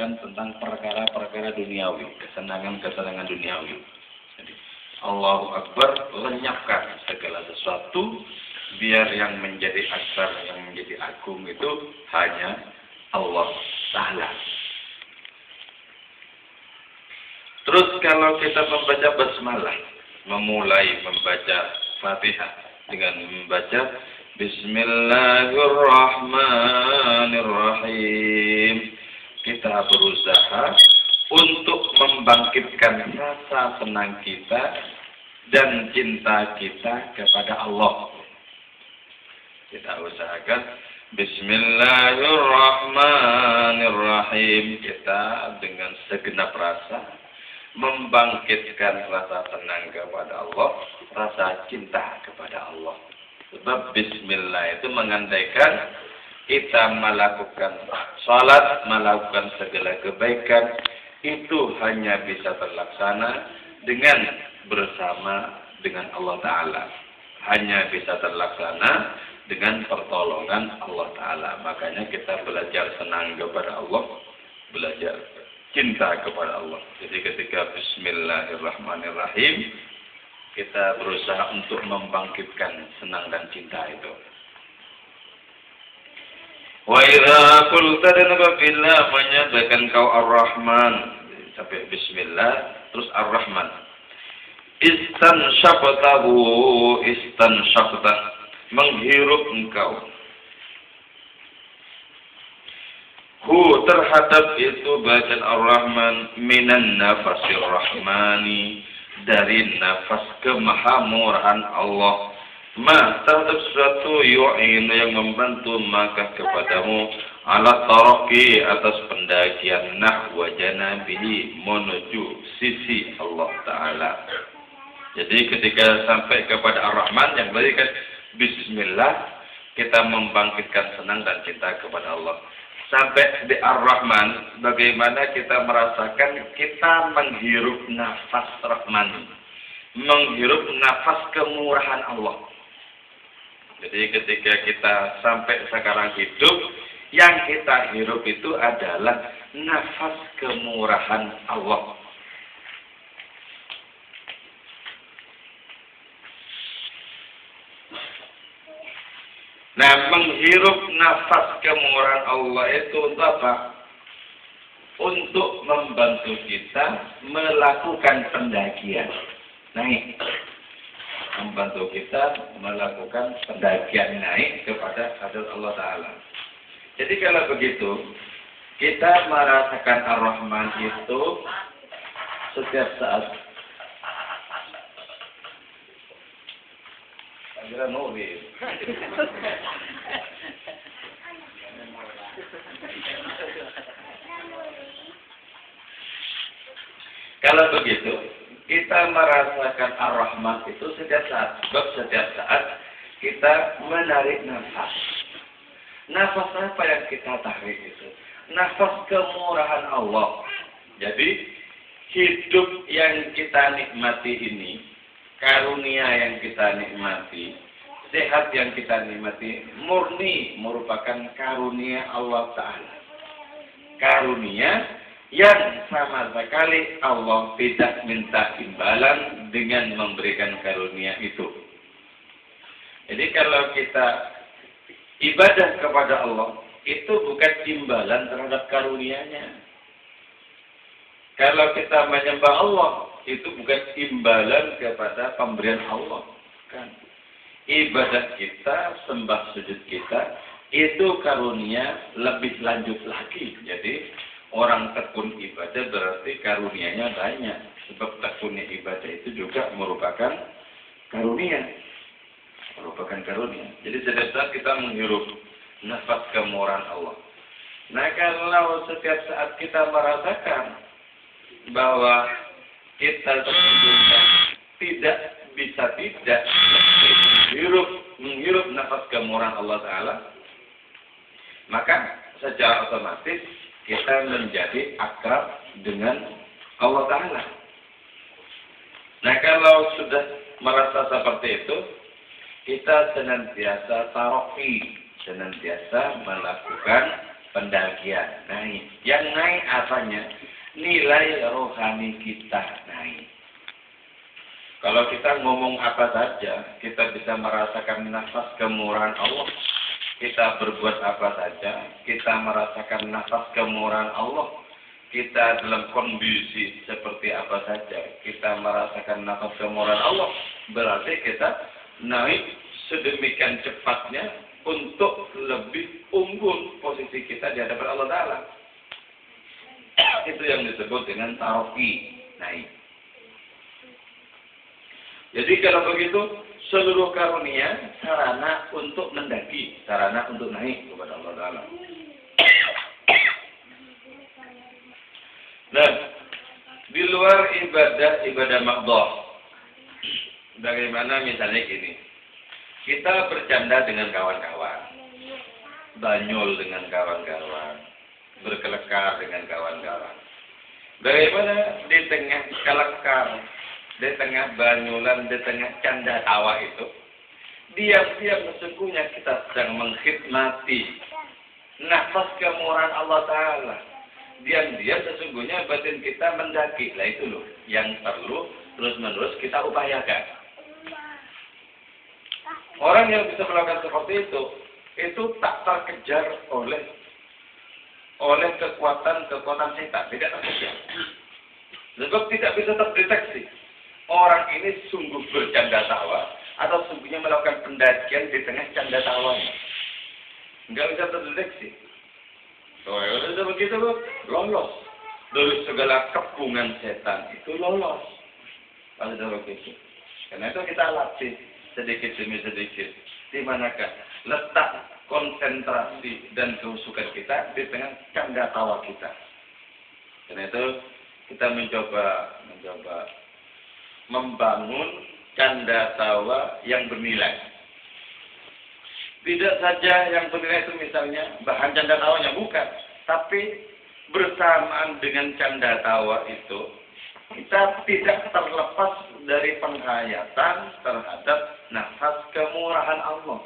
membicarakan tentang perkara-perkara duniawi, kesenangan-kesenangan duniawi. Jadi, Allahu Akbar, lenyapkan segala sesuatu, biar yang menjadi akbar, yang menjadi agung itu hanya Allah Ta'ala. Terus kalau kita membaca basmalah, memulai membaca Fatihah dengan membaca Bismillahirrahmanirrahim, kita berusaha untuk membangkitkan rasa senang kita dan cinta kita kepada Allah. Kita usahakan Bismillahirrahmanirrahim, kita dengan segenap rasa membangkitkan rasa senang kepada Allah, rasa cinta kepada Allah. Sebab Bismillah itu mengandaikan kita melakukan salat, melakukan segala kebaikan, itu hanya bisa terlaksana dengan bersama dengan Allah Ta'ala. Hanya bisa terlaksana dengan pertolongan Allah Ta'ala. Makanya kita belajar senang kepada Allah, belajar cinta kepada Allah. Jadi ketika Bismillahirrahmanirrahim, kita berusaha untuk membangkitkan senang dan cinta itu. Wa idza qulta dan apabila menyatakan kau Ar-Rahman, sampai Bismillah terus Ar-Rahman. Istansyaqta, menghirup engkau. Terhadap itu bacaan Ar-Rahman minan nafasir rahmani, dari nafas kemahamurahan Allah, terhadap sesuatu yu'inu yang membantu maka kepadamu ala taraqi, atas pendakian nahwa janabihi, menuju sisi Allah Ta'ala. Jadi ketika sampai kepada Ar-Rahman yang berikan Bismillah, kita membangkitkan senang dan cinta kepada Allah. Sampai di Ar-Rahman, bagaimana kita merasakan kita menghirup nafas Rahman, menghirup nafas kemurahan Allah. Jadi ketika kita sampai sekarang hidup, yang kita hirup itu adalah nafas kemurahan Allah. Nah, menghirup nafas kemurahan Allah itu untuk apa? Untuk membantu kita melakukan pendakian. Naik. Membantu kita melakukan pendakian naik kepada hadrat Allah Ta'ala. Jadi kalau begitu, kita merasakan Ar-Rahman itu setiap saat. Kira nulis. Kalau begitu, kita merasakan Ar-Rahman itu setiap saat. Sebab setiap saat kita menarik nafas. Nafas apa yang kita tarik itu? Nafas kemurahan Allah. Jadi, hidup yang kita nikmati ini, karunia yang kita nikmati, sehat yang kita nikmati, murni merupakan karunia Allah Ta'ala. Karunia yang sama sekali Allah tidak minta imbalan dengan memberikan karunia itu. Jadi kalau kita ibadah kepada Allah, itu bukan imbalan terhadap karunia-Nya. Kalau kita menyembah Allah, itu bukan imbalan kepada pemberian Allah. Kan? Ibadah kita, sembah sujud kita, itu karunia lebih lanjut lagi. Jadi, orang tekun ibadah berarti karunianya banyak. Sebab tekunnya ibadah itu juga merupakan karunia. Merupakan karunia. Jadi, setiap saat kita menghirup nafas kemurahan Allah. Nah, kalau setiap saat kita merasakan bahwa kita sesungguhnya tidak bisa tidak menghirup nafas kemurahan Allah Ta'ala, maka secara otomatis kita menjadi akrab dengan Allah Ta'ala. Nah, kalau sudah merasa seperti itu, kita senantiasa tarofi, senantiasa melakukan pendakian, naik. Yang naik apanya? Nilai rohani kita naik. Kalau kita ngomong apa saja, kita bisa merasakan nafas kemurahan Allah. Kita berbuat apa saja, kita merasakan nafas kemurahan Allah. Kita dalam kondisi seperti apa saja, kita merasakan nafas kemurahan Allah. Berarti kita naik sedemikian cepatnya untuk lebih unggul posisi kita di hadapan Allah Ta'ala. Itu yang disebut dengan tarofi, naik. Jadi kalau begitu, seluruh karunia sarana untuk mendaki, sarana untuk naik kepada Allah Ta'ala. Nah, di luar ibadah maghdah, bagaimana misalnya gini, kita bercanda dengan kawan-kawan, banyol dengan kawan-kawan, berkelekar dengan kawan-kawan. Bagaimana di tengah kelekar, di tengah banyolan, di tengah canda tawa itu, diam-diam sesungguhnya kita sedang mengkhidmati nafas kemurahan Allah Ta'ala. Diam-diam sesungguhnya batin kita mendaki. Lah itu loh yang perlu terus-menerus kita upayakan. Orang yang bisa melakukan seperti itu tak terkejar oleh kekuatan setan, tidak terkejar. Sebab tidak bisa terdeteksi. Orang ini sungguh bercanda tawa atau sungguhnya melakukan pendakian di tengah canda tawanya. Enggak bisa terdeteksi. Kalau sudah begitu, lolos. Dari segala kepungan setan itu lolos. Kalau sudah begitu. Karena itu kita latih sedikit demi sedikit. Di manakah letak konsentrasi dan kehusukan kita di tengah canda tawa kita. Karena itu kita mencoba membangun canda tawa yang bernilai. Tidak saja yang bernilai itu misalnya bahan canda tawanya, bukan. Tapi bersamaan dengan canda tawa itu, kita tidak terlepas dari penghayatan terhadap nafas kemurahan Allah.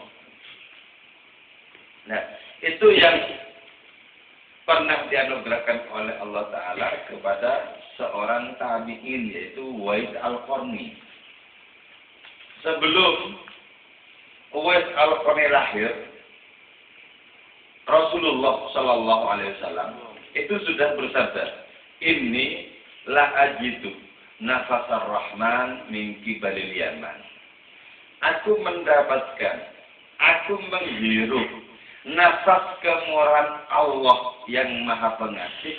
Nah, itu yang pernah dianugerahkan oleh Allah Ta'ala kepada seorang tabi'in, yaitu Uwais Al-Qarni. Sebelum Uwais Al-Qarni lahir, Rasulullah Sallallahu Alaihi Wasallam itu sudah bersabda, "Inni la ajidu nafasar Rahman min kibalil Yaman." Aku menghirup nafas kemurahan Allah yang Maha Pengasih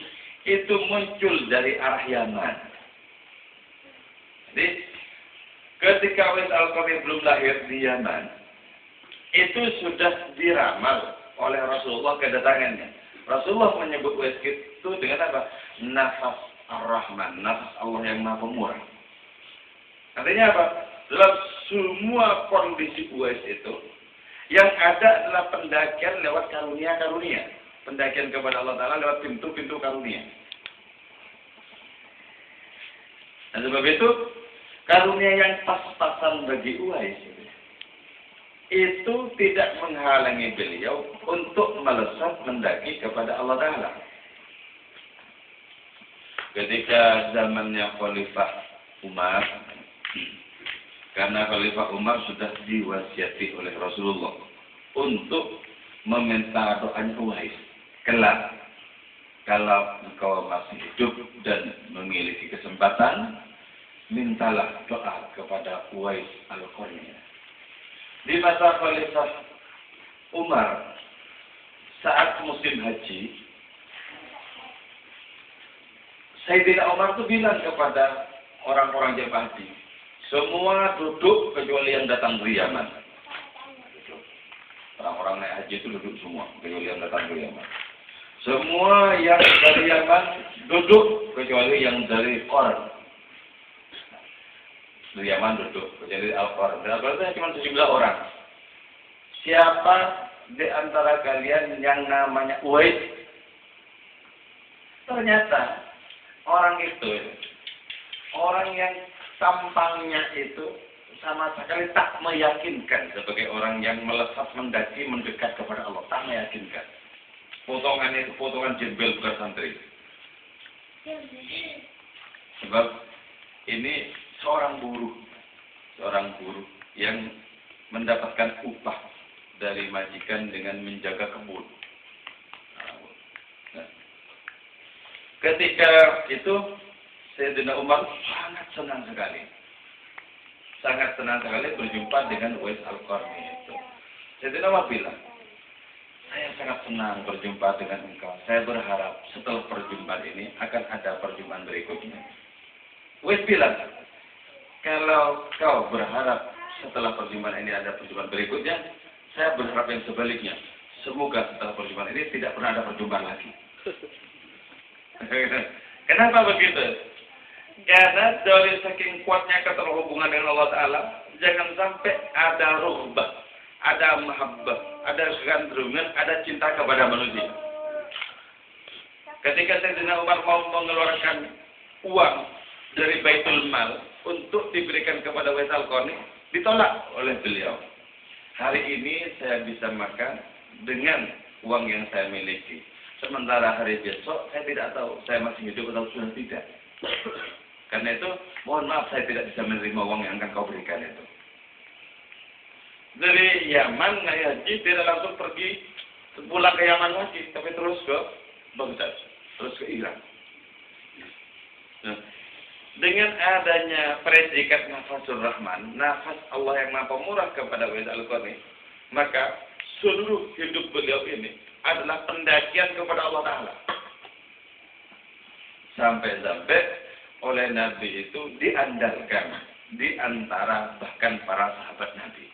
itu muncul dari arah Yaman. Jadi ketika Uwais Al-Qarni belum lahir di Yaman, itu sudah diramal oleh Rasulullah kedatangannya. Rasulullah menyebut Uwais itu dengan apa? Nafas Ar-Rahman, nafas Allah yang Maha Pemurah. Artinya apa? Dalam semua kondisi Uwais itu, yang ada adalah pendakian lewat karunia-karunia. Pendakian kepada Allah Ta'ala lewat pintu-pintu karunia. Dan sebab itu, karunia yang pas-pasan bagi Uwais itu tidak menghalangi beliau untuk melesat mendaki kepada Allah Ta'ala. Ketika zamannya Khalifah Umar, karena Khalifah Umar sudah diwasiati oleh Rasulullah untuk meminta doanya Uwais. Kelak, kalau engkau masih hidup dan memiliki kesempatan, mintalah doa kepada Uwais Al-Qarni. Di masa Khalifah Umar, saat musim haji, Sayyidina Umar itu bilang kepada orang-orang jemaah haji, semua duduk kecuali yang datang dari Yaman. Orang-orang naik haji itu duduk semua, kecuali yang datang dari Yaman. Semua yang dari Yaman duduk kecuali yang dari Qor. Dari Yaman duduk, kecuali Al-Qor. Berarti cuma sejumlah orang. Siapa di antara kalian yang namanya Uwais? Ternyata orang itu, orang yang tampangnya itu sama sekali tak meyakinkan sebagai orang yang melesat mendaki mendekat kepada Allah, tak meyakinkan. potongannya itu potongan jembel bukan santri. Sebab ini seorang buruh yang mendapatkan upah dari majikan dengan menjaga kebun. Nah, ketika itu Sayyidina Umar sangat senang sekali berjumpa dengan Uwais Al-Qarni itu. Sayyidina Umar bilang, saya sangat senang berjumpa dengan engkau. Saya berharap setelah perjumpaan ini akan ada perjumpaan berikutnya. Uwais bilang, kalau kau berharap setelah perjumpaan ini ada perjumpaan berikutnya, saya berharap yang sebaliknya. Semoga setelah perjumpaan ini tidak pernah ada perjumpaan lagi. Kenapa begitu? Karena dari saking kuatnya keterhubungan dengan Allah Ta'ala, jangan sampai ada ruhbah, ada mahabbah, ada kegandrungan, ada cinta kepada manusia. Ketika Sayyidina Umar mau mengeluarkan uang dari Baitul Mal untuk diberikan kepada Uwais Al-Qarni, ditolak oleh beliau. Hari ini saya bisa makan dengan uang yang saya miliki. Sementara hari besok saya tidak tahu saya masih hidup atau sudah tidak. Karena itu, mohon maaf saya tidak bisa menerima uang yang akan kau berikan itu. Dari Yaman naik haji tidak langsung pergi pulang ke Yaman lagi, tapi terus ke Baghdad, terus ke Iran. Nah, dengan adanya predikat nafasur Rahman, nafas Allah yang Maha Pemurah kepada Uwais Al-Qarni, maka seluruh hidup beliau ini adalah pendakian kepada Allah Ta'ala. Sampai-sampai oleh Nabi itu diandalkan di antara bahkan para sahabat Nabi.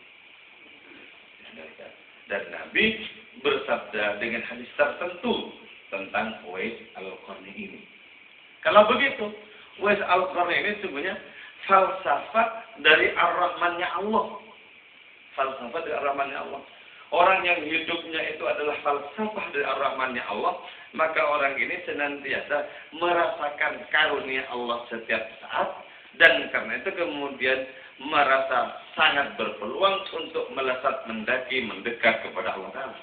Dan Nabi bersabda dengan hadis tertentu tentang Uwais Al-Qarni ini. Kalau begitu, Uwais Al-Qarni ini sebenarnya falsafah dari Ar-Rahmannya Allah. Falsafah dari Ar-Rahmannya Allah. Orang yang hidupnya itu adalah falsafah dari Ar-Rahmannya Allah, maka orang ini senantiasa merasakan karunia Allah setiap saat, dan karena itu kemudian merasa sangat berpeluang untuk melesat mendaki mendekat kepada Allah Ta'ala.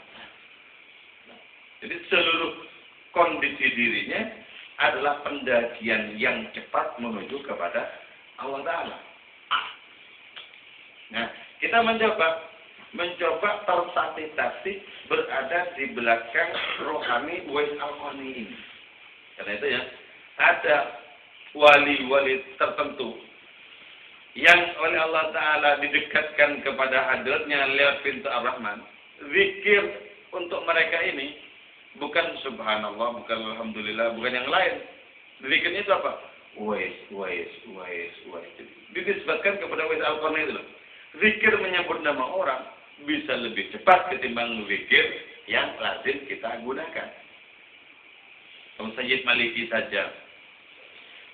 Jadi seluruh kondisi dirinya adalah pendakian yang cepat menuju kepada Allah Ta'ala. Nah, kita mencoba tertatih-tatih berada di belakang rohani Uwais Al-Qarni ini. Karena itu ya, ada wali-wali tertentu yang oleh Allah Ta'ala didekatkan kepada hadratnya lewat pintu Ar-Rahman. Zikir untuk mereka ini bukan subhanallah, bukan alhamdulillah, bukan yang lain. Zikirnya itu apa? Uwais. Dinisbatkan kepada Uwais Al-Qarni itu. Zikir menyebut nama orang bisa lebih cepat ketimbang zikir yang lazim kita gunakan. Sayyid Maliki saja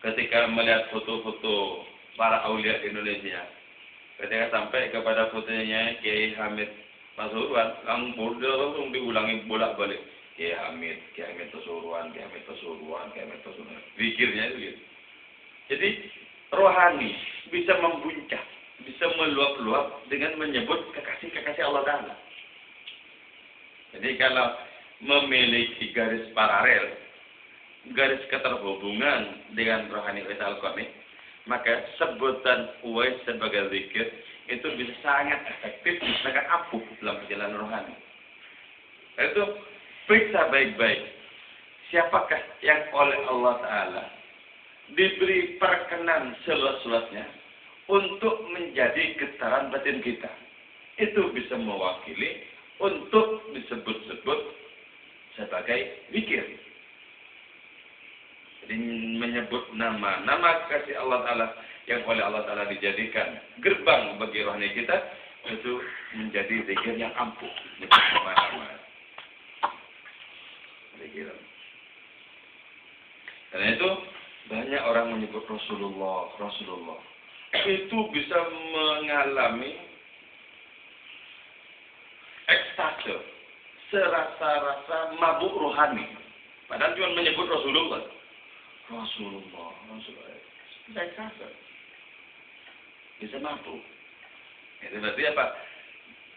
ketika melihat foto-foto para aulia di Indonesia, ketika sampai kepada fotonya Kiai Hamid Pasuruan, langsung diulangi bolak-balik. Kiai Hamid Pasuruan. Zikirnya itu gitu. Jadi rohani bisa membuncah, bisa meluap-luap dengan menyebut kekasih-kekasih Allah Ta'ala. Jadi kalau memiliki garis paralel, garis keterhubungan dengan rohani Uwais Al-Qarni, maka sebutan Uwais sebagai zikir itu bisa sangat efektif, sangat ampuh dalam perjalanan rohani. Itu periksa baik-baik siapakah yang oleh Allah Ta'ala diberi perkenan seluas-luasnya untuk menjadi getaran batin kita. Itu bisa mewakili untuk disebut-sebut sebagai zikir. Jadi menyebut nama kasih Allah Ta'ala yang oleh Allah Ta'ala dijadikan gerbang bagi rohani kita, itu menjadi zikir yang ampuh. Nama-nama zikir. Karena itu banyak orang menyebut Rasulullah. Itu bisa mengalami ekstase, serasa-rasa mabuk rohani. Padahal cuma menyebut Rasulullah. Bisa ekstase. Bisa mabuk. Itu berarti apa?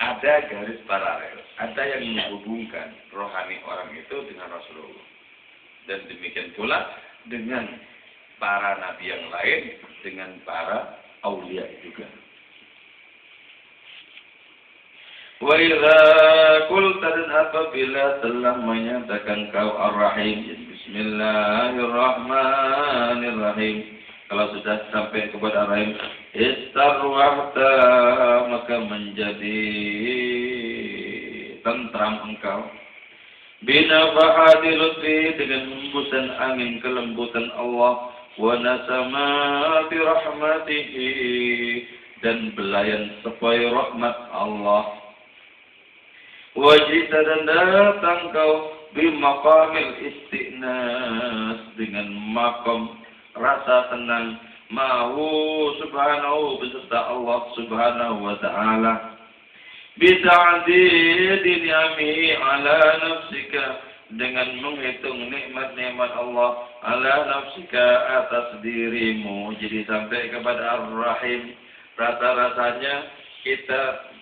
ada garis paralel, ada yang menghubungkan rohani orang itu dengan Rasulullah. Dan demikian pula dengan para nabi yang lain, dengan para aulia juga. Wa idza qulta dan apabila telah menyatakan kau Ar-Rahim, Bismillahirrahmanirrahim. Kalau sudah sampai kepada Ar-Rahim, istarwahta, maka menjadi tentram engkau. Binafahati lutfi, dengan hembusan angin kelembutan Allah, wa nasamati rahmatihi, dan belayan sepoi rahmat Allah. Wajita, dan datang kau bimaqamil istiqnas, dengan makom rasa tenang, ma'hu subhanahu, beserta Allah subhanahu wa ta'ala. Bita'adidi ni'amihi ala nafsika, dengan menghitung nikmat-nikmat Allah ala nafsika, atas dirimu. Jadi sampai kepada Ar-Rahim, rasa-rasanya kita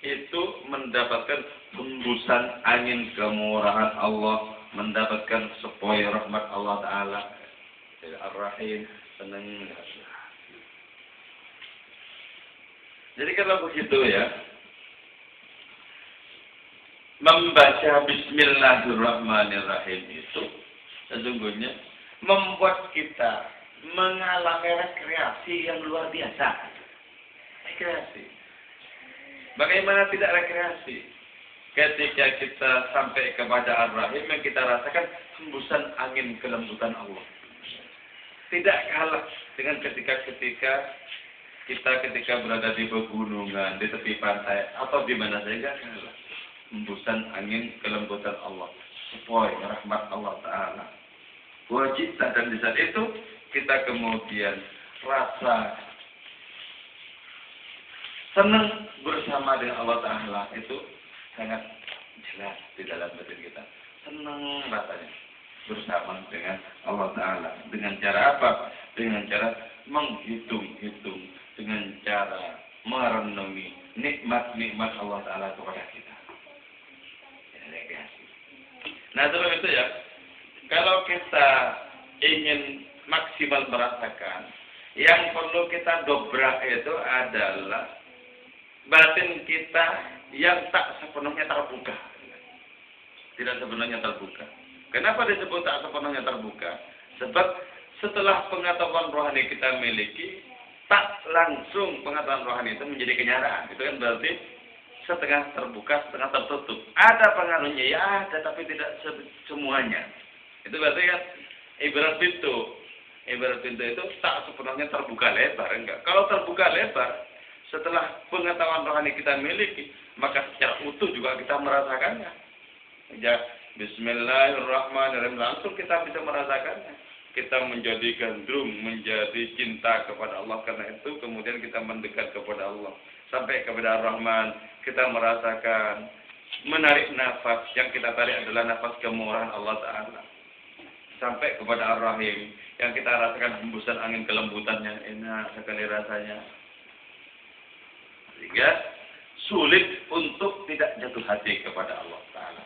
itu mendapatkan hembusan angin kemurahan Allah, mendapatkan sepoi rahmat Allah Ta'ala. Ar-Rahim, senang. Jadi kalau begitu ya, membaca Bismillahirrahmanirrahim itu sesungguhnya membuat kita mengalami rekreasi yang luar biasa. Rekreasi. Bagaimana tidak rekreasi? Ketika kita sampai kepada Ar-Rahim, yang kita rasakan hembusan angin kelembutan Allah. Tidak kalah dengan ketika kita berada di pegunungan, di tepi pantai, atau di mana saja, kalah. Hembusan angin kelembutan Allah, sepoi rahmat Allah Ta'ala. Wajib, dan di saat itu kita kemudian rasa senang bersama dengan Allah Ta'ala, itu sangat jelas di dalam batin kita. Senang rasanya bersama dengan Allah Ta'ala. Dengan cara apa? Dengan cara menghitung-hitung, dengan cara merenungi nikmat-nikmat Allah Ta'ala kepada kita. Nah, terus itu ya, kalau kita ingin maksimal merasakan, yang perlu kita dobrak itu adalah batin kita yang tak sepenuhnya terbuka. Tidak sepenuhnya terbuka. Kenapa disebut tak sepenuhnya terbuka? Sebab setelah pengetahuan rohani kita miliki, tak langsung pengetahuan rohani itu menjadi kenyataan. Itu kan berarti setengah terbuka, setengah tertutup. Ada pengaruhnya, ya ada, tapi tidak semuanya. Itu berarti kan ibarat pintu. Ibarat pintu itu tak sepenuhnya terbuka lebar, enggak. Kalau terbuka lebar, setelah pengetahuan rohani kita miliki, maka secara utuh juga kita merasakannya. Ya, Bismillahirrahmanirrahim, langsung kita bisa merasakannya. Kita menjadi gandrung, menjadi cinta kepada Allah. Karena itu kemudian kita mendekat kepada Allah. Sampai kepada Ar-Rahman, kita merasakan menarik nafas. Yang kita tarik adalah nafas kemurahan Allah Ta'ala. Sampai kepada Ar-Rahim, yang kita rasakan hembusan angin kelembutannya, enak sekali rasanya. Sehingga sulit untuk tidak jatuh hati kepada Allah Ta'ala.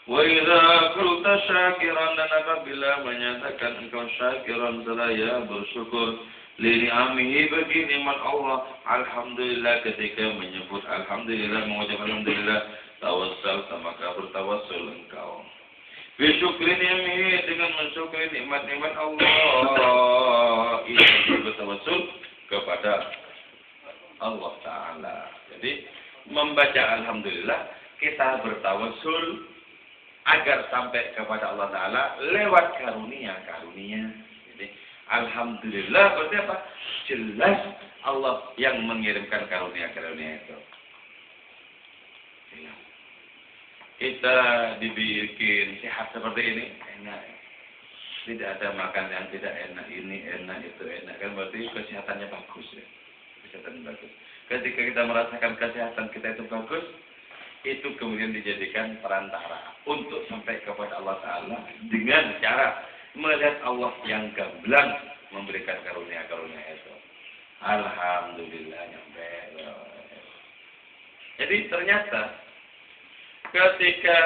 Wa idza qulta syakiran, dan apabila menyatakan engkau syakiran, seraya bersyukur li ni'amihi, bagi nikmat Allah, alhamdulillah, ketika menyebut alhamdulillah, mengucap alhamdulillah, tawassal, maka bertawassul engkau bisyukri ni'amihi, dengan mensyukuri nikmat-nikmat Allah, itu bertawassul kepada Allah Ta'ala. Jadi membaca alhamdulillah, kita bertawassul agar sampai kepada Allah Ta'ala lewat karunia-karunia. Jadi alhamdulillah berarti apa? Jelas Allah yang mengirimkan karunia-karunia itu. Kita dibikin sehat seperti ini, enak. Tidak ada makan yang tidak enak, ini enak, itu enak. Kan berarti kesehatannya bagus ya. Kesehatan bagus. Ketika kita merasakan kesehatan kita itu bagus, itu kemudian dijadikan perantara untuk sampai kepada Allah Ta'ala dengan cara melihat Allah yang gamblang memberikan karunia-karunia itu. Alhamdulillah nyampe. Jadi ternyata ketika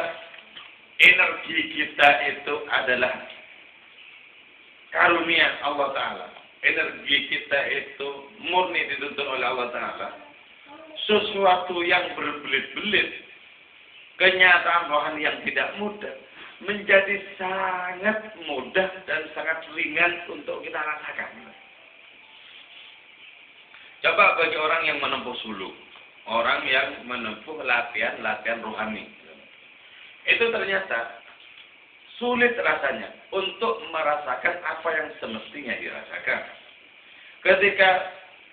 energi kita itu adalah karunia Allah Ta'ala, energi kita itu murni dituntun oleh Allah Ta'ala, sesuatu yang berbelit-belit, kenyataan rohani yang tidak mudah, menjadi sangat mudah dan sangat ringan untuk kita rasakan. Coba bagi orang yang menempuh suluk, orang yang menempuh latihan rohani, itu ternyata sulit rasanya untuk merasakan apa yang semestinya dirasakan. Ketika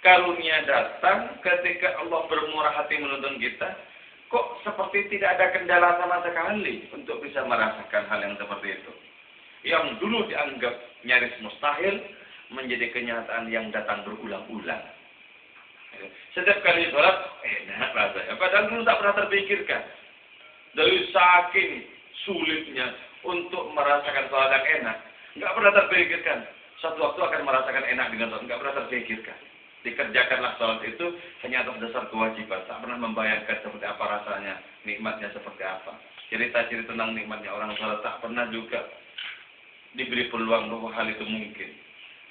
karunia datang, ketika Allah bermurah hati menuntun kita, kok seperti tidak ada kendala sama sekali untuk bisa merasakan hal yang seperti itu. Yang dulu dianggap nyaris mustahil, menjadi kenyataan yang datang berulang-ulang. Setiap kali sholat, enak rasanya. Padahal dulu tak pernah terpikirkan. Dari saking sulitnya untuk merasakan sholat yang enak, nggak pernah terpikirkan. Suatu waktu akan merasakan enak dengan sholat, nggak pernah terpikirkan. Dikerjakanlah sholat itu hanya atas dasar kewajiban. Tak pernah membayangkan seperti apa rasanya, nikmatnya seperti apa. Cerita-cerita tentang nikmatnya orang sholat tak pernah juga diberi peluang bahwa hal itu mungkin.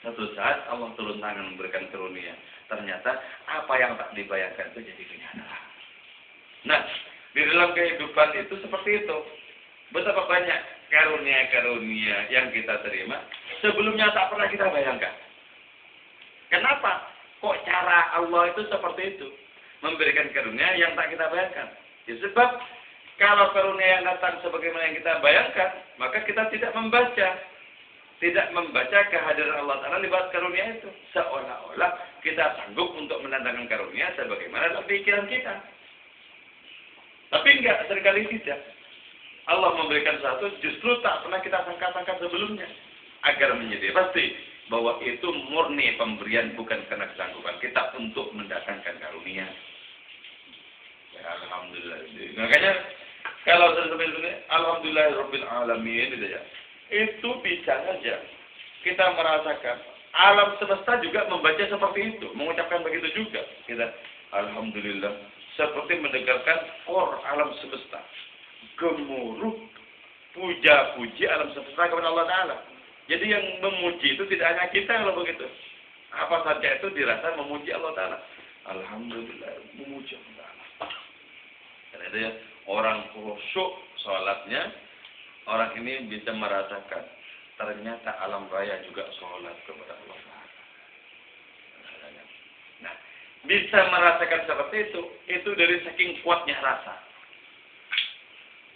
Satu saat Allah turun tangan memberikan karunia. Ternyata apa yang tak dibayangkan itu jadi kenyataan. Nah, di dalam kehidupan itu seperti itu. Betapa banyak karunia-karunia yang kita terima sebelumnya tak pernah kita bayangkan. Kenapa? Kok cara Allah itu seperti itu? Memberikan karunia yang tak kita bayangkan. Ya, sebab kalau karunia yang datang sebagaimana yang kita bayangkan, maka kita tidak membaca kehadiran Allah Ta'ala lewat karunia itu. Seolah-olah kita sanggup untuk mendatangkan karunia sebagaimana dalam pikiran kita. Tapi enggak, seringkali tidak. Allah memberikan sesuatu justru tak pernah kita sangka-sangka sebelumnya. Agar menjadi pasti bahwa itu murni pemberian, bukan karena kesanggupan kita untuk mendatangkan karunia. Ya, Alhamdulillah. Makanya kalau sebenarnya Alhamdulillah Rabbil Alamin gitu ya. Itu bisa saja kita merasakan alam semesta juga membaca seperti itu, mengucapkan begitu juga. Kita Alhamdulillah seperti mendengarkan alam semesta gemuruh puja-puji alam semesta kepada Allah Ta'ala. Jadi yang memuji itu tidak hanya kita kalau begitu. Apa saja itu dirasa memuji Allah Ta'ala. Alhamdulillah memuji Allah Ta'ala. Karena itu ya, orang khusyuk sholatnya, orang ini bisa merasakan ternyata alam raya juga sholat kepada Allah Ta'ala. Nah, bisa merasakan seperti itu dari saking kuatnya rasa.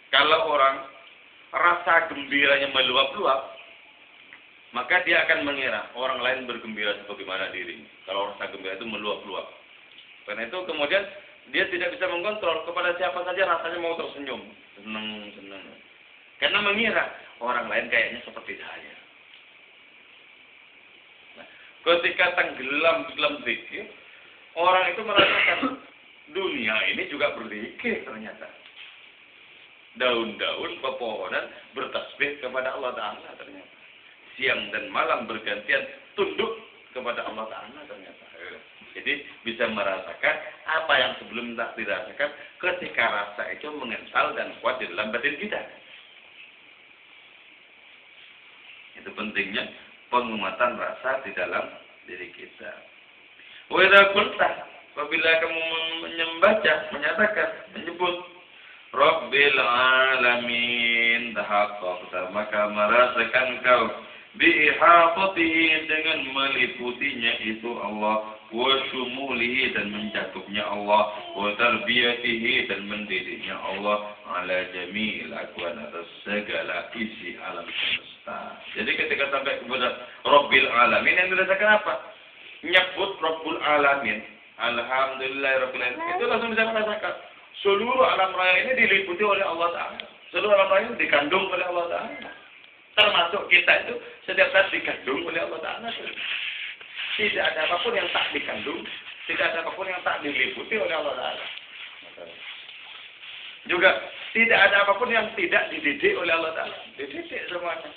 Kalau orang rasa gembiranya meluap-luap, maka dia akan mengira orang lain bergembira sebagaimana dirinya. Kalau rasa gembira itu meluap-luap. Karena itu kemudian dia tidak bisa mengontrol kepada siapa saja rasanya mau tersenyum. Senang. Karena mengira orang lain kayaknya seperti saya. Nah, ketika tenggelam dalam zikir, orang itu merasakan dunia ini juga berzikir ternyata. Daun-daun pepohonan bertasbih kepada Allah Ta'ala ternyata. Siang dan malam bergantian tunduk kepada Allah Ta'ala ternyata. Jadi bisa merasakan apa yang sebelum tak dirasakan ketika rasa itu mengental dan kuat di dalam batin kita. Itu pentingnya penguatan rasa di dalam diri kita. Wa idza qulta, apabila kamu menyebut Rabbil Alamin, tahaqqaqta, maka merasakan kau bi'ihatatihi, dengan meliputinya itu Allah, wa syumulihi, dan mencakupnya Allah, wa tarbiyatihi, dan mendidiknya Allah, ala jami'il akwan, atas segala isi alam semesta. Jadi ketika sampai kepada Rabbil Alamin, yang dirasakan apa? Nyebut Rabbul Alamin, Alhamdulillah Rabbil Alamin, itu langsung bisa merasakan seluruh alam raya ini diliputi oleh Allah Ta'ala. Seluruh alam raya ini dikandung oleh Allah Ta'ala. Termasuk kita itu setiap saat dikandung oleh Allah Ta'ala. Tidak ada apapun yang tak dikandung, tidak ada apapun yang tak diliputi oleh Allah Ta'ala. Juga tidak ada apapun yang tidak dididik oleh Allah Ta'ala. Dididik semuanya.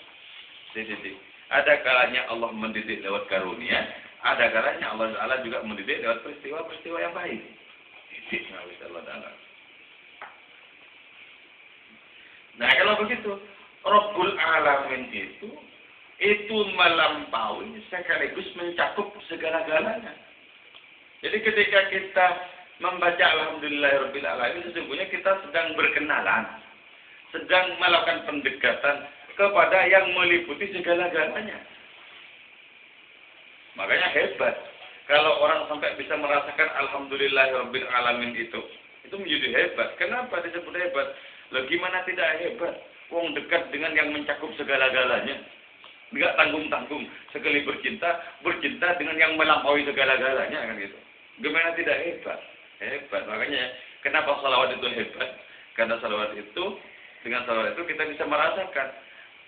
Dididik. Ada kalanya Allah mendidik lewat karunia, ada kalanya Allah Ta'ala juga mendidik lewat peristiwa-peristiwa yang baik. Didik Allah Ta'ala. Nah kalau begitu, Rabbul Alamin itu melampaui sekaligus mencakup segala-galanya. Jadi ketika kita membaca Alhamdulillahirabbil alamin, sesungguhnya kita sedang berkenalan, sedang melakukan pendekatan kepada yang meliputi segala-galanya. Makanya hebat kalau orang sampai bisa merasakan Alhamdulillahirabbil alamin itu menjadi hebat. Kenapa disebut hebat? Loh gimana tidak hebat? Wong dekat dengan yang mencakup segala-galanya. Enggak tanggung-tanggung, sekali bercinta dengan yang melampaui segala-galanya kan gitu. Gimana tidak hebat? Hebat. Makanya kenapa salawat itu hebat? Karena salawat itu, dengan salawat itu kita bisa merasakan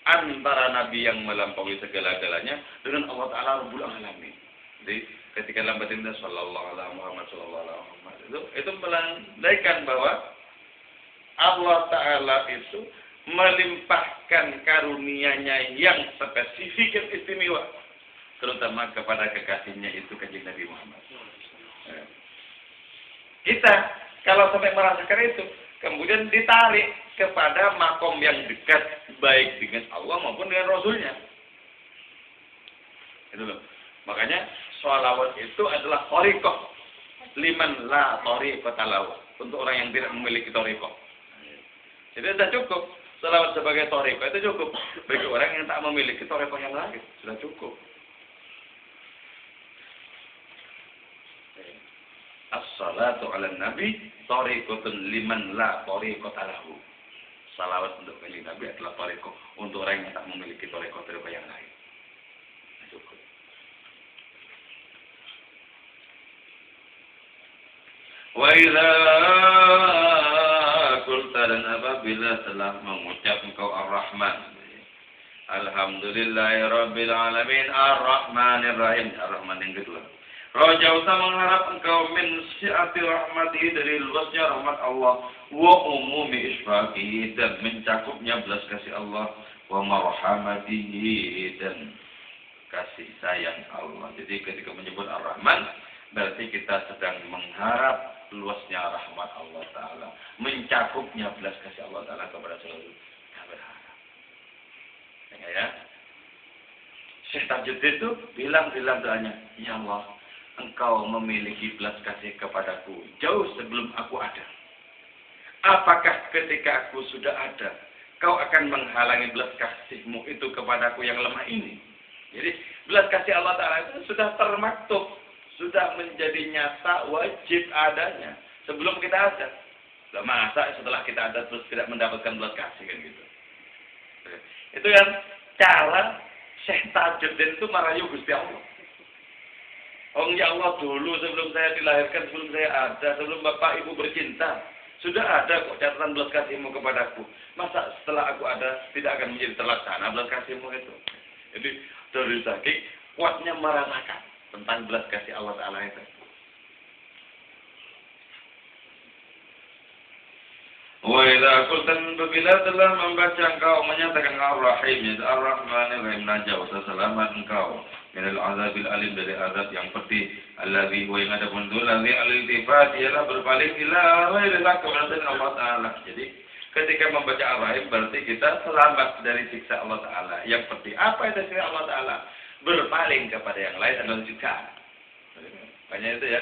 antara Nabi yang melampaui segala-galanya dengan Allah Ta'ala Rabbul Alamin. Jadi ketika dalam batinnya sallallahu alaihi Muhammad sallallahu alaihi Muhammad itu melandaikan bahwa Allah Ta'ala itu melimpahkan karunia-Nya yang spesifik dan istimewa, terutama kepada kekasihnya itu Kanjeng Nabi Muhammad. Kita kalau sampai merasakan itu, kemudian ditarik kepada makom yang dekat, baik dengan Allah maupun dengan Rasulnya. Itu loh. Makanya sholawat itu adalah thariqah liman la thariqata lahu, untuk orang yang tidak memiliki thariqah. Jadi sudah cukup sholawat sebagai thariqah, itu cukup bagi orang yang tak memiliki thariqah yang lain, sudah cukup. As-salatu ala nabi thariqatun liman la thariqata lahu. Salawat untuk Kanjeng Nabi adalah thariqah untuk orang yang tak memiliki thariqah yang lain. Cukup. Wa idza qulta dan apabila telah mengucap engkau Ar-Rahman, Alhamdulillahirabbil alamin Ar-Rahmanir Rahim, Ar-Rahman yang kedua. Rajauta mengharap engkau min syi'ati rahmatihi, dari luasnya rahmat Allah, wa umumi isfaqihi, dan mencakupnya belas kasih Allah, wa marhamatihi, dan kasih sayang Allah. Jadi ketika menyebut Ar-Rahman, berarti kita sedang mengharap luasnya rahmat Allah Ta'ala, mencakupnya belas kasih Allah Ta'ala kepada seluruh kita berharap. Ya, Syekh Tajuddin itu bilang doanya, ya Allah, Engkau memiliki belas kasih kepadaku jauh sebelum aku ada. Apakah ketika aku sudah ada, Kau akan menghalangi belas kasih-Mu itu kepadaku yang lemah ini? Jadi belas kasih Allah Ta'ala itu sudah termaktub, sudah menjadi nyata, wajib adanya sebelum kita ada. Masa setelah kita ada terus tidak mendapatkan belas kasih kan gitu. Itu yang cara Syekh Tajuddin itu merayu Gusti Allah. Oh ya Allah, dulu sebelum saya dilahirkan, sebelum saya ada, sebelum Bapak Ibu bercinta, sudah ada kok catatan belas kasih-Mu kepadaku. Masa setelah aku ada tidak akan menjadi terlaksana belas kasih-Mu itu? Jadi dari saking kuatnya merasakan tentang belas kasih Allah Ta'ala itu. Wa idza qultan, bila telah membaca engkau menyatakan Ar-Rahim, yaitu Ar-Rahmanir Rahim, najau selamat engkau minal azabil alim, dari azab yang pedih, alladzi wa yang ada pun alladzi al-iltifat, ialah berpaling ila ghairillah, kepada Allah Ta'ala. Jadi ketika membaca Ar-Rahim berarti kita selamat dari siksa Allah Ta'ala yang pedih. Apa itu siksa Allah Ta'ala? Berpaling kepada yang lain adalah siksaan. Makanya itu ya,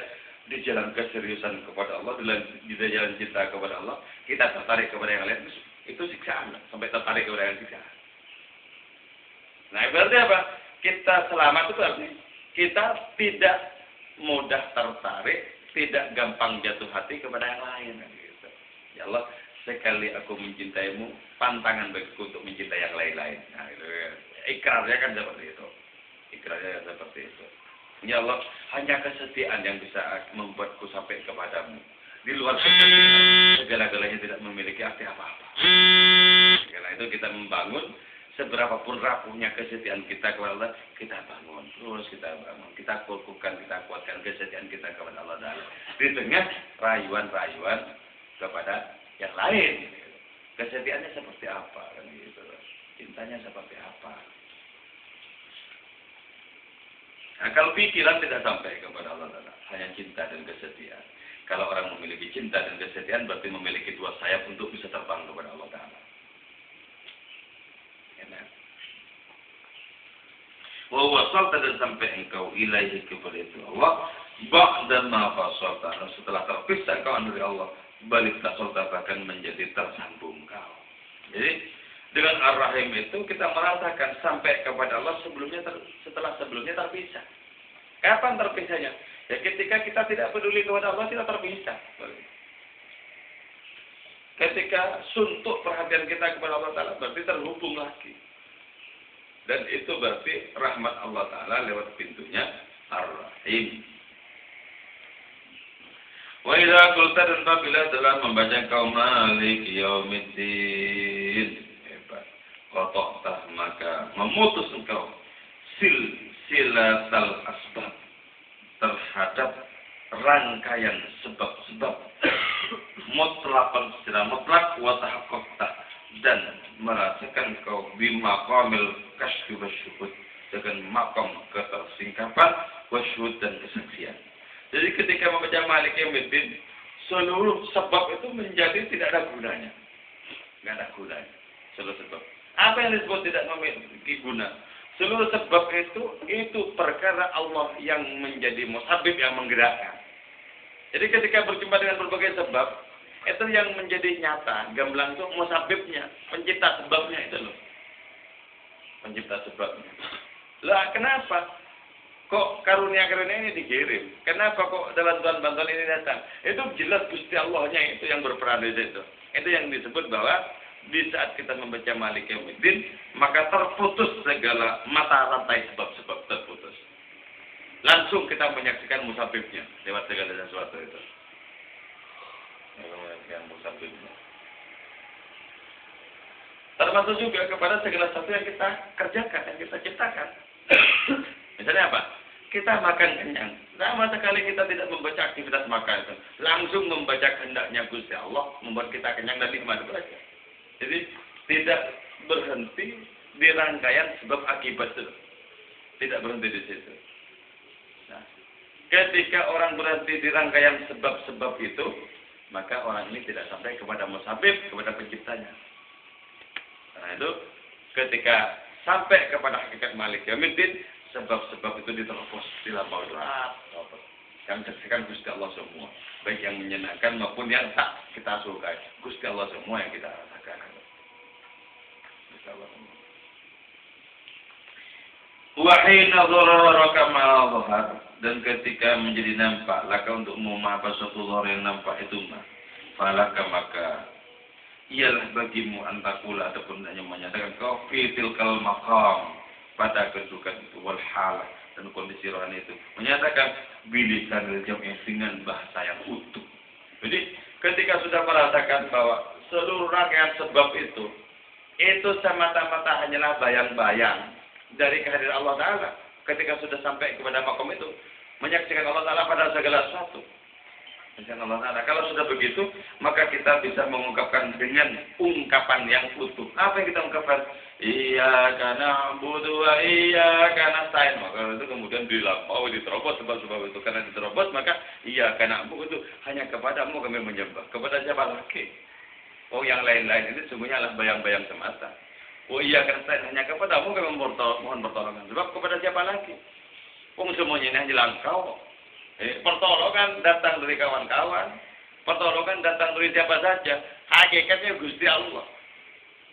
di jalan keseriusan kepada Allah, di jalan cinta kepada Allah, kita tertarik kepada yang lain, itu siksaan, sampai tertarik kepada yang siksaan. Nah berarti apa? Kita selamat itu artinya kita tidak mudah tertarik, tidak gampang jatuh hati kepada yang lain. Gitu. Ya Allah, sekali aku mencintaimu, pantangan bagiku untuk mencintai yang lain-lain. Nah, itu ikrarnya kan seperti itu. Ikrarnya seperti itu. Ya Allah, hanya kesetiaan yang bisa membuatku sampai kepadamu. Di luar kesetiaan, segala-galanya tidak memiliki arti apa-apa. Karena itu kita membangun, seberapapun rapuhnya kesetiaan kita kepada Allah, kita bangun. Terus kita bangun, kita kukuhkan, kita kuatkan kesetiaan kita kepada Allah Ta'ala. Di tengah rayuan-rayuan kepada yang lain. Kesetiaannya seperti apa? Kan gitu. Cintanya seperti apa? Nah, kalau pikiran tidak sampai kepada Allah Ta'ala, hanya cinta dan kesetiaan. Kalau orang memiliki cinta dan kesetiaan, berarti memiliki dua sayap untuk bisa terbang kepada Allah Ta'ala. Enak. Wa wasalta dan sampai engkau ilaihi kepada itu Allah, ba'dama fasalta, setelah terpisah kau dari Allah, balik tasolta bahkan menjadi tersambung kau. Jadi dengan Ar-Rahim itu kita merasakan sampai kepada Allah setelah sebelumnya terpisah. Kapan terpisahnya? Ya ketika kita tidak peduli kepada Allah, kita terpisah. Ketika suntuk perhatian kita kepada Allah Ta'ala, berarti terhubung lagi. Dan itu berarti rahmat Allah Ta'ala lewat pintunya Ar-Rahim. Wa idza qulta dan apabila telah membaca kau Malik Yaumiddin, hebat. Qata'tah maka memutus engkau silsilatal asbab terhadap rangkaian sebab-sebab mutlaqan secara mutlak wa tahaqqaqta dan merasakan kau bimaqamil kasyfi wasyuhud dengan makam ketersingkapan wasyuhud dan kesaksian. Jadi ketika membaca Malik Yaumiddin, seluruh sebab itu menjadi tidak ada gunanya. Tidak ada gunanya. Seluruh sebab. Apa yang disebut tidak memiliki guna? Seluruh sebab itu perkara Allah yang menjadi musabib yang menggerakkan. Jadi ketika berjumpa dengan berbagai sebab, itu yang menjadi nyata, gamblang itu musabibnya, pencipta sebabnya itu loh. Pencipta sebabnya. Lah kenapa? Kok karunia-karunia ini dikirim? Kenapa kok bantuan-bantuan ini datang? Itu jelas Gusti Allahnya itu yang berperan di situ. Itu yang disebut bahwa di saat kita membaca Malik Yaumiddin, maka terputus segala mata rantai sebab-sebab terputus. Langsung kita menyaksikan musabibnya lewat segala sesuatu itu. Menyaksikan musabibnya. Termasuk juga kepada segala sesuatu yang kita kerjakan, yang kita ciptakan. Misalnya apa? Kita makan kenyang. Sama sekali kita tidak membaca aktivitas makan itu. Langsung membaca kehendaknya Gusti Allah membuat kita kenyang dan nikmat itu saja. Jadi tidak berhenti di rangkaian sebab akibat itu. Tidak berhenti di situ. Nah, ketika orang berhenti di rangkaian sebab-sebab itu, maka orang ini tidak sampai kepada musabib, kepada penciptanya. Karena itu ketika sampai kepada hakikat Malik Yaumiddin, sebab-sebab itu diterobos, dilampaui. Yang saksikan Gusti Allah semua, baik yang menyenangkan maupun yang tak kita sukai. Gusti Allah semua yang kita rasakan. Gusti Allah semua. Wa hina dhararaka ma dhahar, dan ketika menjadi nampak laka untukmu apa suatu dhar yang nampak itu mah, falaka maka ialah bagimu antakula ataupun hanya menyatakan kau fitil kal maqam pada kedudukan itu wal halah dan kondisi rohani itu menyatakan bilisan jam'i dengan bahasa yang utuh. Jadi ketika sudah merasakan bahwa seluruh rangkaian sebab itu semata-mata hanyalah bayang-bayang dari kehadiran Allah Ta'ala. Ketika sudah sampai kepada makom itu, menyaksikan Allah Ta'ala pada segala sesuatu. Allah Ta'ala. Kalau sudah begitu, maka kita bisa mengungkapkan dengan ungkapan yang utuh. Apa yang kita ungkapkan? Iyyaka na'budu wa iyyaka nasta'in. Maka itu kemudian dilampaui, diterobos sebab-sebab itu. Karena diterobos, maka iyyaka na'budu itu hanya kepadamu kami menyembah. Kepada siapa lagi? Oh, yang lain-lain ini sesungguhnya adalah bayang-bayang semata. Oh iyyaka nasta'in hanya kepadamu kami mohon pertolongan. Sebab kepada siapa lagi? Semuanya ini hanya Engkau. Pertolongan datang dari kawan-kawan, pertolongan datang dari siapa saja. Hakikatnya Gusti Allah.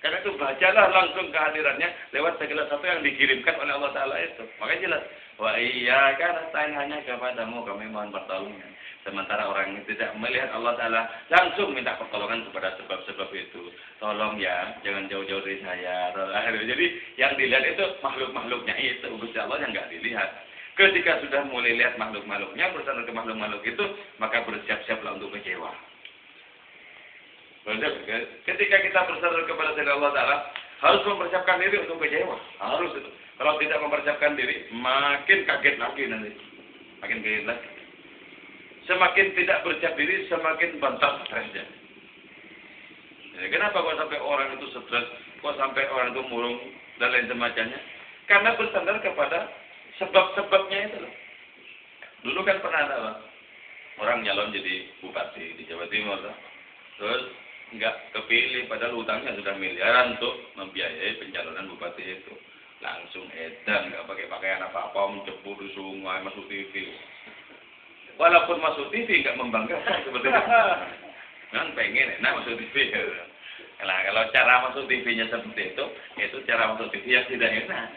Karena itu bacalah langsung kehadirannya lewat segala sesuatu yang dikirimkan oleh Allah Ta'ala itu. Makanya jelas. Wa iyyaka nasta'in hanya kepadamu kami mohon pertolongan. Sementara orang yang tidak melihat Allah Ta'ala langsung minta pertolongan kepada sebab-sebab itu. Tolong ya, jangan jauh-jauh dari saya. Jadi yang dilihat itu makhluk-makhluknya itu. Gusti Allah yang nggak dilihat. Ketika sudah mulai lihat makhluk-makhluknya, bersandar ke makhluk-makhluk itu, maka bersiap-siaplah untuk kecewa. Ketika kita bersandar kepada Allah Ta'ala, harus mempersiapkan diri untuk kecewa. Harus itu. Kalau tidak mempersiapkan diri, makin kaget lagi nanti. Makin kaget lagi. Semakin tidak bersiap diri, semakin bantah stresnya. Jadi, kenapa kok sampai orang itu stres? Kok sampai orang itu murung dan lain semacamnya? Karena bersandar kepada Sebab-sebabnya itu loh. Dulu kan pernah ada Bang, orang nyalon jadi bupati di Jawa Timur. Terus nggak kepilih padahal utangnya sudah miliaran untuk membiayai pencalonan bupati itu. Langsung edan, nggak pakai pakaian apa-apa, menjebur di sungai, masuk TV. Walaupun masuk TV nggak membanggakan seperti itu. Kan pengen enak masuk TV. Nah, kalau cara masuk TV-nya seperti itu cara masuk TV yang tidak enak.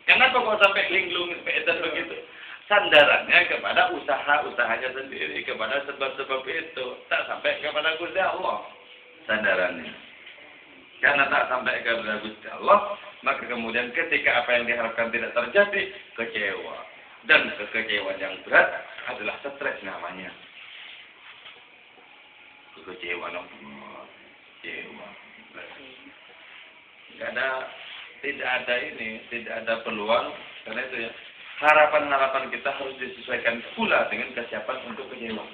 Kenapa kok sampai linglung edan begitu? Sandarannya kepada usaha-usahanya sendiri, kepada sebab-sebab itu, tak sampai kepada Gusti Allah. Sandarannya. Karena tak sampai kepada Gusti Allah, maka kemudian ketika apa yang diharapkan tidak terjadi, kecewa. Dan kekecewaan yang berat adalah stres namanya. Kekecewaan kecewa. Tidak ada peluang, karena itu ya. Harapan-harapan kita harus disesuaikan pula dengan kesiapan untuk kecewa.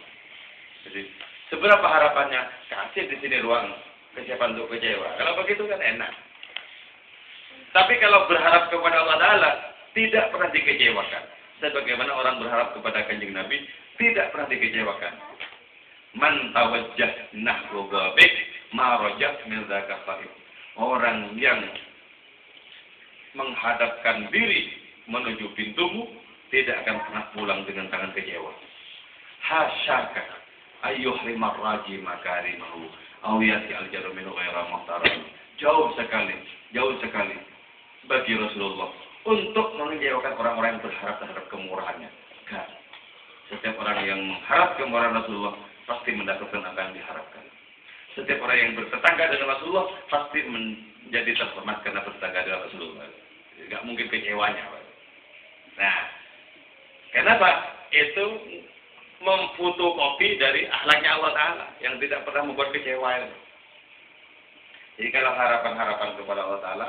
Jadi, seberapa harapannya, kasih di sini ruang kesiapan untuk kecewa. Kalau begitu kan enak. Tapi kalau berharap kepada Allah Ta'ala, tidak pernah dikecewakan. Sebagaimana orang berharap kepada Kanjeng Nabi, tidak pernah dikecewakan. Man tawajjah nahru ghabik, ma rajah min dzaka qarib. Orang yang menghadapkan diri menuju pintumu, tidak akan pernah pulang dengan tangan kecewa. Hasyaka ayyuhrimar raji makarimahu aw yati al-jaru min ghaira muhtaram. Jauh sekali bagi Rasulullah untuk mengecewakan orang-orang yang berharap terhadap kemurahannya. Kan? Setiap orang yang mengharap kemurahan Rasulullah pasti mendapatkan apa yang diharapkan. Setiap orang yang bertetangga dengan Rasulullah pasti menjadi terhormat karena bertetangga dengan Rasulullah. Tidak mungkin kecewanya. Nah, kenapa? Itu memfotokopi dari akhlaknya Allah Ta'ala yang tidak pernah membuat kecewa. Jadi kalau harapan-harapan kepada Allah Ta'ala,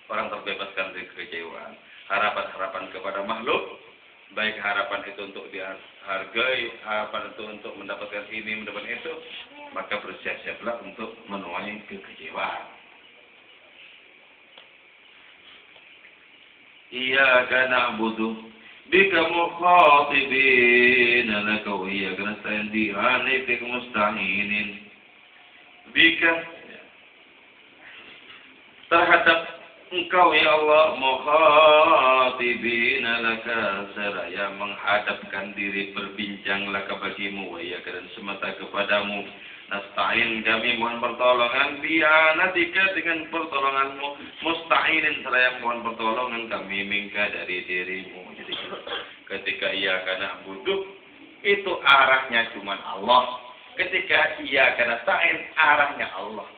orang terbebaskan dari kekecewaan. Harapan-harapan kepada makhluk, baik harapan itu untuk dihargai, harapan itu untuk mendapatkan ini, mendapatkan itu, maka bersiap-siaplah untuk menuai kekecewaan. Iyyaka na'budu bika mukhatibin laka wa iyyaka nasta'in bi'anika musta'inin bika terhadap Engkau ya Allah mukhatibin laka seraya menghadapkan diri berbincang laka bagimu wa iyyaka dan semata kepadamu nasta'in kami mohon pertolongan bi'anatika dengan pertolonganmu musta'inin seraya mohon pertolongan kami minka dari dirimu. Jadi ketika iyyaka na'budu itu arahnya cuma Allah. Ketika iyyaka nasta'in arahnya Allah.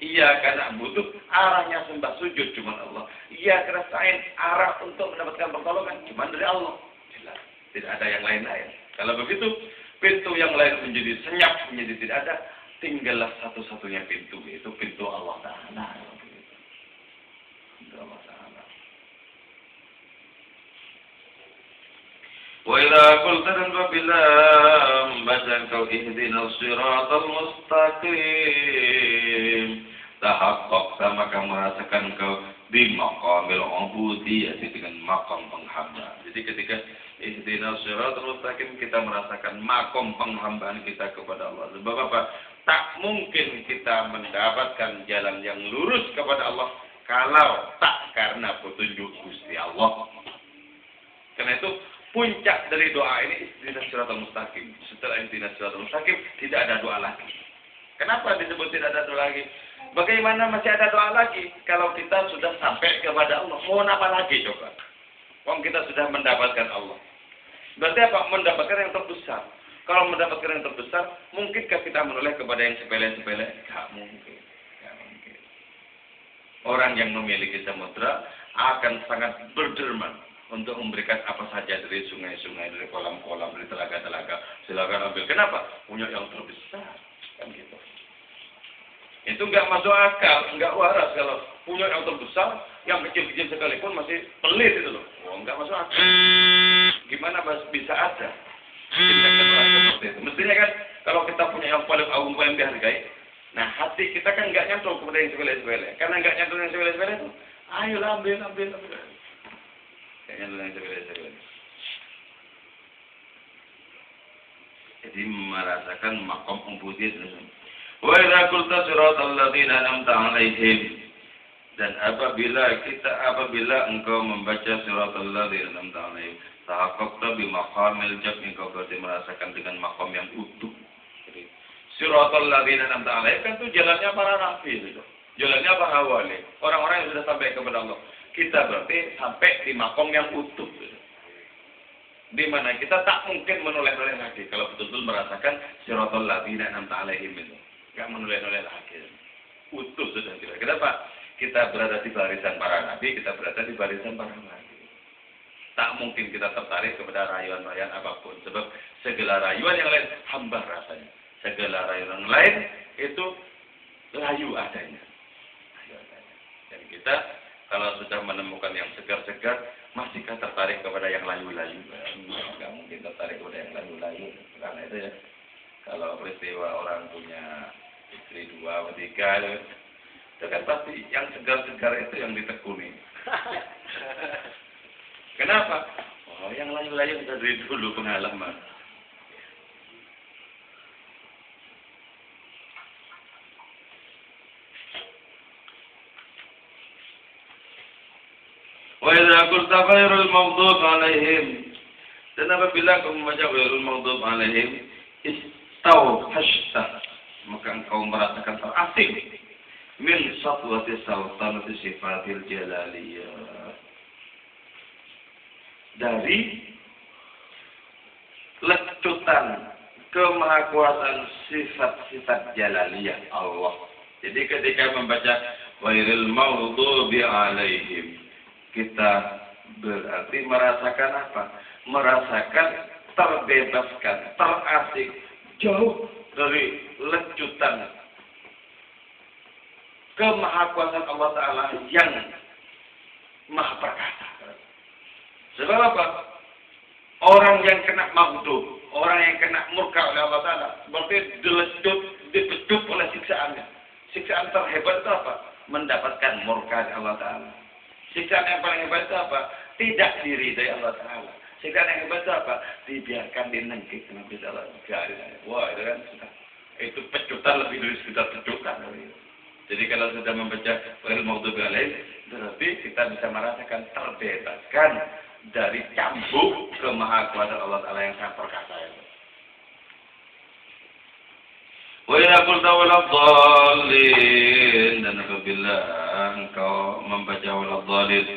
Iyyaka na'budu arahnya sembah sujud cuma Allah. Iyyaka nasta'in arah untuk mendapatkan pertolongan cuma dari Allah. Jelas. Tidak ada yang lain-lain. Kalau begitu pintu yang lain menjadi senyap, menjadi tidak ada. Tinggallah satu-satunya pintu, yaitu pintu Allah Ta'ala. Pintu Allah Ta'ala. Wa idza qulta dan apabila membaca engkau ihdinas siratal mustaqim, tahaqqaqta maka merasakan engkau di maqamil ubudiyyah dengan maqam penghamba. Jadi ketika ihdinas siratal mustaqim kita merasakan makom penghambaan kita kepada Allah. Sebab apa? Tak mungkin kita mendapatkan jalan yang lurus kepada Allah kalau tak karena petunjuk Gusti Allah. Karena itu puncak dari doa ini ihdinas siratal mustaqim. Setelah ihdinas siratal mustaqim tidak ada doa lagi. Kenapa disebut tidak ada doa lagi? Bagaimana masih ada doa lagi kalau kita sudah sampai kepada Allah? Mohon apa lagi coba? Wong kita sudah mendapatkan Allah. Berarti apa? Mendapatkan yang terbesar. Kalau mendapatkan yang terbesar, mungkinkah kita menoleh kepada yang sepele-sepele? Tidak mungkin. Orang yang memiliki samudra akan sangat berderma untuk memberikan apa saja dari sungai-sungai, dari kolam-kolam, dari telaga-telaga. Silakan ambil. Kenapa? Punya yang terbesar. Kan gitu. Itu nggak masuk akal, nggak waras kalau punya yang terbesar, yang kecil-kecil sekalipun masih pelit itu loh. Oh, nggak masuk akal. Gimana bisa ada? Seperti itu. Mestinya kan kalau kita punya yang paling agung yang dihargai, nah hati kita kan nggak nyantol kepada yang sepele-sepele. Karena nggak nyantol yang sepele-sepele itu, ayolah ambil. Jadi merasakan makom ubudiyah. Wa idza qulta siratal ladzina an'amta 'alaihim, dan apabila engkau membaca siratal ladzina an'amta 'alaihim, tahaqqaqta bi maqamil jam, engkau berarti merasakan dengan makom yang utuh. Jadi siratal ladzina an'amta 'alaihim kan itu jalannya para nabi itu. Jalannya para wali, orang-orang yang sudah sampai kepada Allah. Kita berarti sampai di makom yang utuh. Di mana kita tak mungkin menoleh-noleh lagi kalau betul-betul merasakan siratal ladzina an'amta 'alaihim itu. Enggak menoleh-noleh lagi. Utuh sudah kita. Kenapa? Kita berada di barisan para nabi, kita berada di barisan para nabi. Tak mungkin kita tertarik kepada rayuan-rayuan apapun, sebab segala rayuan yang lain hamba rasanya. Segala rayuan yang lain itu layu adanya. Dan kita kalau sudah menemukan yang segar-segar, masihkah tertarik kepada yang layu-layu? Enggak mungkin tertarik kepada yang layu-layu. Karena itu ya, kalau peristiwa orang punya istri 2 atau 3, itu kan pasti yang segar-segar itu yang ditekuni. Kenapa? Oh, yang layu-layu dari dulu pengalaman. Wa idza qulta ghairul maghdub 'alaihim, dan apabila kamu membaca ghairul maghdub 'alaihim, istauhashta, maka engkau merasakan terasing min satwati sultanati sifatil jalaliyah, dari lecutan kemahakuasaan sifat-sifat jalaliyah Allah. Jadi ketika membaca ghairil maghdubi 'alaihim, kita berarti merasakan apa? Merasakan terbebaskan, terasing, jauh dari lecutan kemahakuasaan Allah Ta'ala yang maha perkasa. Sebab apa? Orang yang kena maghdub, orang yang kena murka oleh Allah Ta'ala, berarti dipecut oleh siksaannya. Siksaan terhebat itu apa? Mendapatkan murka Allah Ta'ala. Siksaan yang paling hebat itu apa? Tidak diridai Allah Ta'ala. Siksaan yang hebat itu apa? Dibiarkan dinengkik sama Allah. Wah, itu kan sudah. Itu pecutan lebih dari sekedar pecutan. Jadi kalau sudah membaca ghairil maghdubi 'alaihim, berarti kita bisa merasakan terbebaskan dari cambuk kemahakuasaan Allah Ta'ala yang sangat perkasa itu. Wa idza qulta waladhdallin, dan apabila engkau membaca waladhdallin,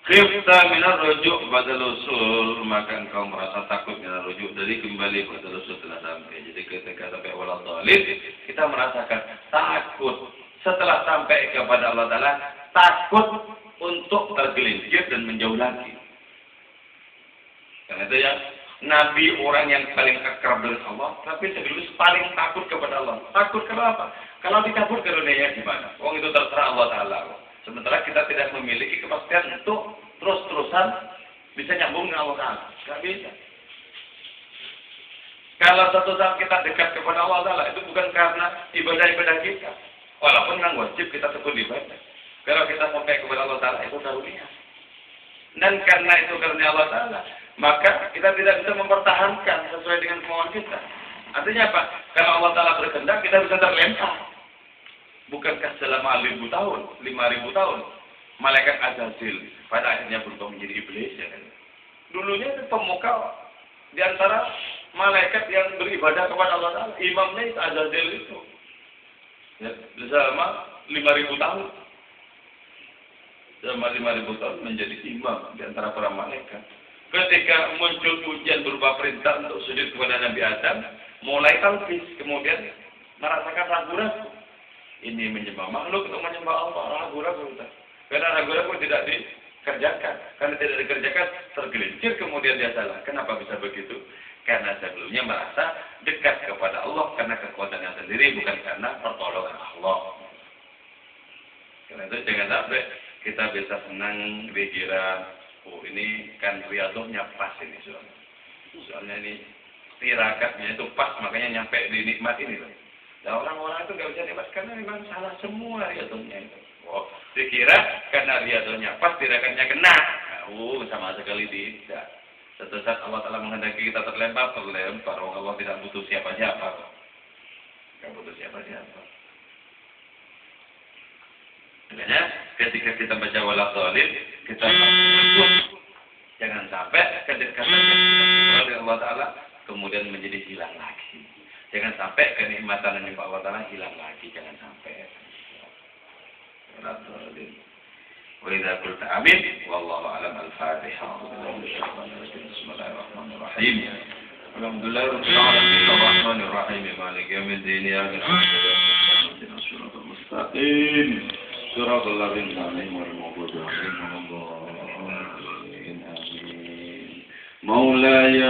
khifta minar rujuk' badal usul, maka engkau merasa takut minar rujuk', dari kembali badal usul telah sampai. Jadi ketika sampai waladhdallin, kita merasakan takut setelah sampai kepada Allah Ta'ala, takut untuk tergelincir dan menjauh lagi. Karena itu ya, Nabi orang yang paling akrab dengan Allah, tapi sekaligus paling takut kepada Allah. Takut kenapa? Kalau dikabur karunia gimana? Wong itu terserah Allah Ta'ala. Sementara kita tidak memiliki kepastian untuk terus-terusan bisa nyambung dengan Allah Ta'ala. Tidak bisa. Kalau satu saat kita dekat kepada Allah Ta'ala, itu bukan karena ibadah-ibadah kita. Walaupun yang wajib kita sebut ibadah. Kalau kita sampai kepada Allah Ta'ala, itu karunia. Dan karena itu karunia Allah Ta'ala, maka kita tidak bisa mempertahankan sesuai dengan kemauan kita. Artinya apa? Kalau Allah Ta'ala berkehendak, kita bisa terlempar. Bukankah selama 1000 tahun, 5000 tahun, malaikat Azazil pada akhirnya berubah menjadi iblis, ya kan? Dulunya itu pemuka di antara malaikat yang beribadah kepada Allah Ta'ala. Imamnya itu Azazil itu. Ya, selama 5000 tahun. Selama 5000 tahun menjadi imam di antara para malaikat. Ketika muncul ujian berupa perintah untuk sujud kepada Nabi Adam, mulai talbis, kemudian merasakan ragu-ragu. Ini menyembah makhluk untuk menyembah Allah, ragu-ragu. Karena ragu-ragu tidak dikerjakan. Karena tidak dikerjakan, tergelincir kemudian dia salah. Kenapa bisa begitu? Karena sebelumnya merasa dekat kepada Allah karena kekuatannya sendiri, bukan karena pertolongan Allah. Karena itu jangan sampai kita bisa senang dikira, oh ini kan riyadhahnya pas ini soalnya. Soalnya ini tirakatnya itu pas, makanya nyampe di nikmat ini loh. Nah orang-orang itu nggak bisa nikmat karena memang salah semua riyadhahnya itu. Oh, dikira karena riyadhahnya pas, tirakatnya kena. Nah, jatuh, sama sekali tidak. Satu saat Allah Ta'ala menghendaki kita terlempar. Allah tidak butuh siapa-siapa. Tidak butuh siapa-siapa. Makanya ketika kita baca wala dhalin, kita jangan sampai kedekatan oleh Allah Ta'ala kemudian menjadi hilang lagi. Jangan sampai kenikmatan yang Allah Ta'ala hilang lagi. Jangan sampai. Wala dhalin. وإذا قلت آمين والله أعلم. الفاتحة. بسم الله الرحمن الرحيم. الحمد لله رب العالمين الرحمن الرحيم مالك يوم الدين إياك نعبد وإياك نستعين الصراط المستقيم صراط الذين أنعمت عليهم غير المغضوب عليهم ولا الضالين آمين. مولاي